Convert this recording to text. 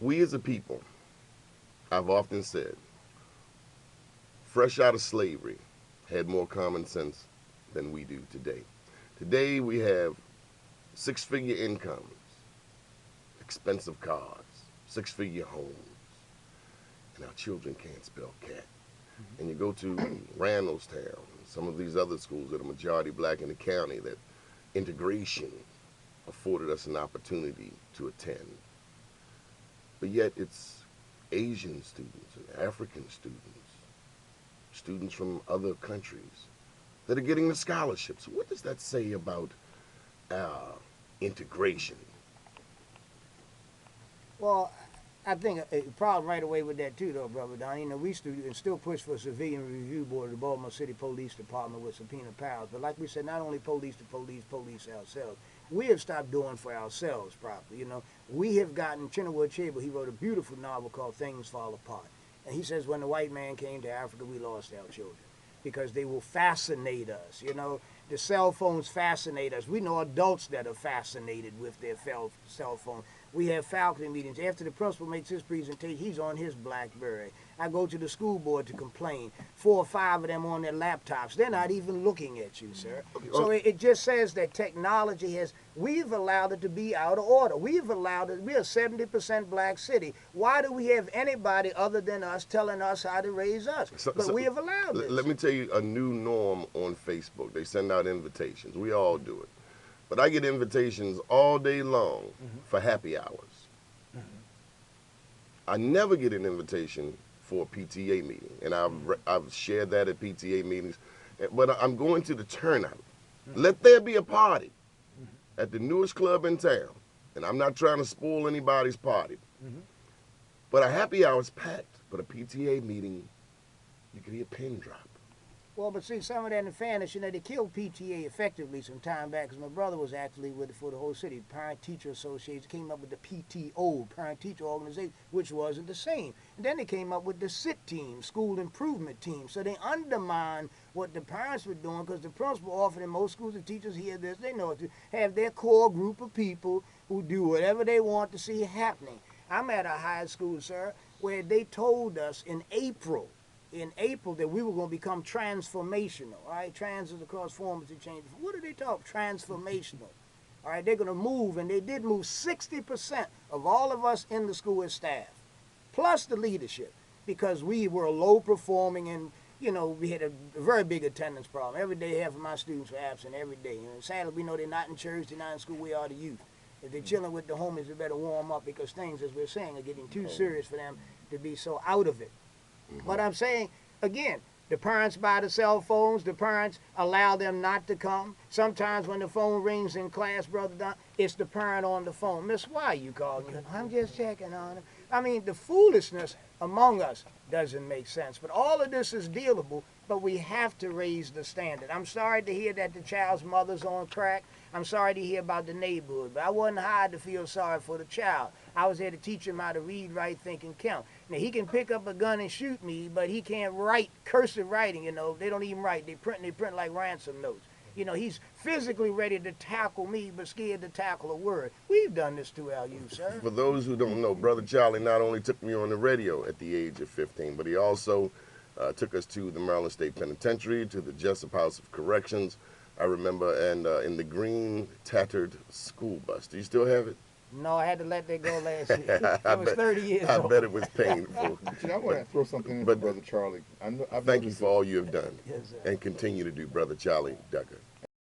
We as a people, I've often said, fresh out of slavery, had more common sense than we do today. Today we have six-figure incomes, expensive cars, six-figure homes, and our children can't spell cat. And you go to Randallstown, some of these other schools that are majority black in the county, that integration afforded us an opportunity to attend. But yet it's Asian students and African students, students from other countries that are getting the scholarships. What does that say about integration? Well, I think a problem right away with that too, though, Brother Donnie. You know, we still push for a civilian review board of the Baltimore City Police Department with subpoena powers. But like we said, not only police to police ourselves. We have stopped doing for ourselves properly. You know, we have gotten Chinua Achebe. He wrote a beautiful novel called Things Fall Apart, and he says when the white man came to Africa, we lost our children because they will fascinate us. You know, the cell phones fascinate us. We know adults that are fascinated with their cell phone. We have faculty meetings. After the principal makes his presentation, he's on his BlackBerry. I go to the school board to complain. 4 or 5 of them on their laptops. They're not even looking at you, sir. So it just says that technology we've allowed it to be out of order. We've allowed it, we're a 70% black city. Why do we have anybody other than us telling us how to raise us? But we have allowed this. Let me tell you a new norm on Facebook. They send out invitations. We all do it. But I get invitations all day long for happy hours. I never get an invitation for a PTA meeting, and I've shared that at PTA meetings. But I'm going to the turnout. Let there be a party at the newest club in town, and I'm not trying to spoil anybody's party. But a happy hour is packed. But a PTA meeting, you could hear a pin drop. Well, but see, some of that in fairness, you know, they killed PTA effectively some time back, because my brother was actually with it for the whole city. Parent-Teacher Association came up with the PTO, Parent-Teacher Organization, which wasn't the same. And then they came up with the SIT team, School Improvement Team. So they undermined what the parents were doing, because the principal often in most schools, the teachers hear this, they know it, to have their core group of people who do whatever they want to see happening. I'm at a high school, sir, where they told us in April that we were going to become transformational. All right, trans is across forms to change. What do they talk? Transformational. All right, they're going to move, and they did move 60% of all of us in the school as staff, plus the leadership, because we were low performing, and you know, we had a very big attendance problem. Every day, half of my students were absent every day. And sadly, we know they're not in church, they're not in school. We are the youth. If they're chilling with the homies, they better warm up, because things, as we're saying, are getting too serious for them to be so out of it. But I'm saying, again, the parents buy the cell phones, the parents allow them not to come. Sometimes when the phone rings in class, Brother Don, it's the parent on the phone. Miss, why you calling me? I'm just checking on him. I mean, the foolishness among us doesn't make sense. But all of this is dealable, but we have to raise the standard. I'm sorry to hear that the child's mother's on crack. I'm sorry to hear about the neighborhood, but I wasn't hired to feel sorry for the child. I was there to teach him how to read, write, think, and count. Now, he can pick up a gun and shoot me, but he can't write cursive writing, you know. They don't even write. They print like ransom notes. You know, he's physically ready to tackle me, but scared to tackle a word. We've done this to our youth, sir. For those who don't know, Brother Charlie not only took me on the radio at the age of 15, but he also took us to the Maryland State Penitentiary, to the Jessup House of Corrections, I remember, and in the green tattered school bus. Do you still have it? No, I had to let that go last year. I was 30 years old. I bet it was painful. I want to throw something in for Brother Charlie. Thank you for all you have done, Yes, sir. and continue to do, Brother Charlie Ducker.